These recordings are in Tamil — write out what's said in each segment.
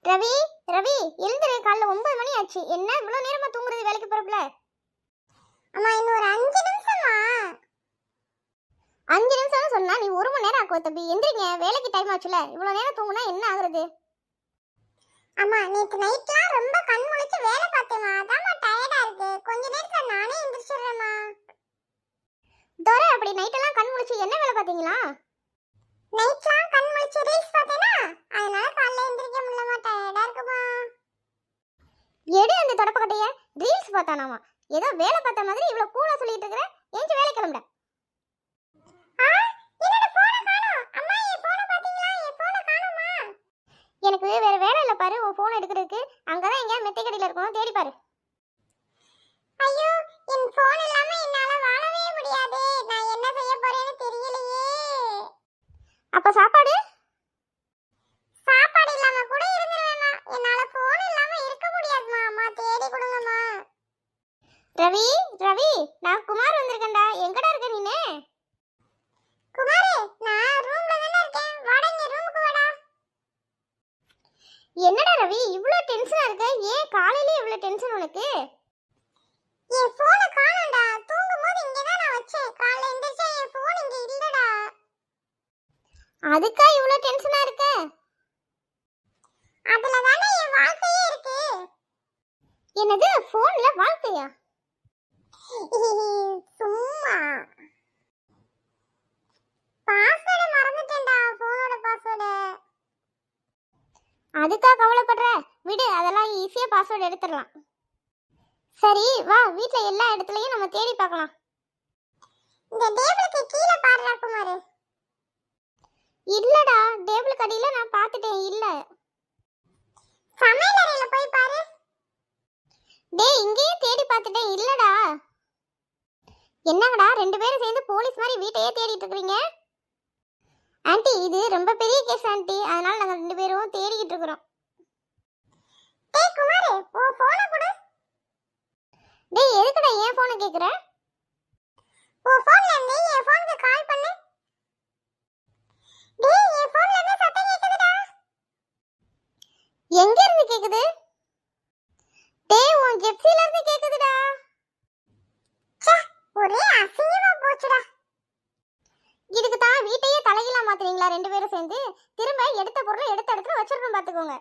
ரவி, ரவி எழுந்துரு, காலைல 9 மணி ஆச்சு. என்ன இவ்வளவு நேரமா தூங்குறது வேலைக்கு போறப்பல? அம்மா இன்னும் ஒரு 5 நிமிஷமா? 5 நிமிஷம் சொன்னா நீ 1 மணி நேரம் ஆக்குவ தம்பி. எந்திரிங்க, வேலைக்கு டைம் ஆச்சுல. இவ்வளவு நேரம் தூங்குனா என்ன ஆகுறது? அம்மா நேத்து நைட்லாம் ரொம்ப கண் முழிச்சு வேலை பார்த்தேம்மா, அதாம்மா டயர்டா இருக்கு. கொஞ்ச நேரத்துல நானே எந்திரிச்சிடுறேம்மா. தோரை, அப்படி நைட்டெல்லாம் கண் முழிச்சு என்ன வேலை பார்த்தீங்களா? நைட்லாம் கண் முழிச்சு ரீல்ஸ் பார்த்தேனா, அதனால காலைல எந்திரிக்க முடியலம்மா, டயர்டா இருக்குமா. எடு அந்த தொடப்பக்கட்டைய. ரீல்ஸ் பார்த்தானாமா? ஏதோ வேலை பார்த்த மாதிரி இவ்வளவு கூலா சொல்லிட்டு இருக்கிற. ஏஞ்சி வேலை கிளம்புட. என்னோட போனை காணோம். அம்மா என் போனை பாத்தீங்களா? என் போனை காணோமா? எனக்கு வேற வேலை இல்ல பாரு. உன் போன் எடுக்கிறதுக்கு அங்கதான் எங்க மெத்தை கடையில இருக்கணும், தேடி பாரு. ஐயோ, என் போன் இல்லாம என்னால வாழவே முடியாது. நான் என்ன செய்ய போறேன்னு தெரியலையே. அப்ப சாப்பாடு? சாப்பாடு இல்லாம கூட இருந்துருவேம்மா. என்னால போன் இல்லாம இருக்க முடியாதுமா. அம்மா தேடி கொடுங்கம்மா. ரவி, ரவி, நான் குமார் வந்திருக்கேன்டா. எங்கடா இருக்க நீனு? குமாரே, நான் ரூம்ல தான இருக்கேன். வாடா, இங்க ரூமுக்கு வாடா. என்னடா ரவி இவ்ளோ டென்ஷனா இருக்க? ஏன் காலையிலே இவ்ளோ டென்ஷன் உனக்கு? என் போனை காணோம்டா. தூங்கும்போது இங்க தான் நான் வச்சேன். காலைல எந்திரிச்சா என் போன் இங்க இல்லடா. அதுக்கா இவ்ளோ டென்ஷனா இருக்க? அதுல தானே என் வாழ்க்கையே இருக்கு. என்னது, போன்ல வாழ்க்கையா? சும்மா பாஸ்வேர்ட் மறந்துட்டேன்டா, போனோட பாஸ்வேர்ட். அதுக்கா கவலைப்படுற? விடு, அதெல்லாம் ஈஸியா பாஸ்வேர்ட் எடுத்துடலாம். சரி வா, வீட்ல எல்லா இடத்துலயும் நம்ம தேடி பார்க்கலாம். இந்த டேபிளுக்கு கீழே பாருடா குமார். இல்லடா, டேபிள் கடியில நான் பார்த்துட்டேன், இல்ல. சமையல் அறையில போய் பாரு. டேய், இங்கேயே தேடி பார்த்துட்டேன், இல்லடா. என்னங்கடா ரெண்டு பேரும் சேர்ந்து போலீஸ் மாதிரி வீட்டையே தேடிட்டு இருக்கீங்க? ஆண்டி, இது ரொம்ப பெரிய கேஸ் ஆண்டி, அதனால நாங்க ரெண்டு பேரும் தேடிக்கிட்டு இருக்கிறோம். டேய் குமார், உன் போனை கொடு. டேய், எதுக்குடா என் போனை கேக்குற? உன் போன்ல இருந்து என் போனுக்கு கால் பண்ணு. டேய், என் போன்ல இருந்து சத்தம் கேக்குதுடா. எங்க இருந்து கேக்குது? டேய், உன் ஜெப்சில இருந்து கேக்குதுடா. ச்சே, ஒரே அசிங்கமா போச்சுடா. இதுக்கு தான் வீட்டையே தலைகீழா மாத்துறீங்களா ரெண்டு பேரும் சேர்ந்து? திரும்ப எடுத்த பொருளை எடுத்த இடத்துல வச்சிடணும், பாத்துக்கோங்க.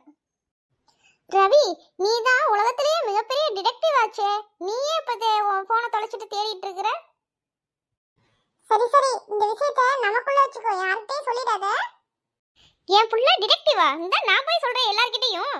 ரவி, நீ தான் உலகத்திலேயே மிகப்பெரிய டிடெக்டிவ் ஆச்சே. நீயே இப்ப உன் போனை தொலைச்சிட்டு தேடிட்டு இருக்கிற. சரி சரி, இந்த விஷயத்தை நமக்குள்ள வச்சுக்கோ, யார்கிட்டயும் சொல்லிடாத. என் புள்ள டிடெக்டிவா? இந்த நான் போய் சொல்றேன் எல்லார்கிட்டயும்.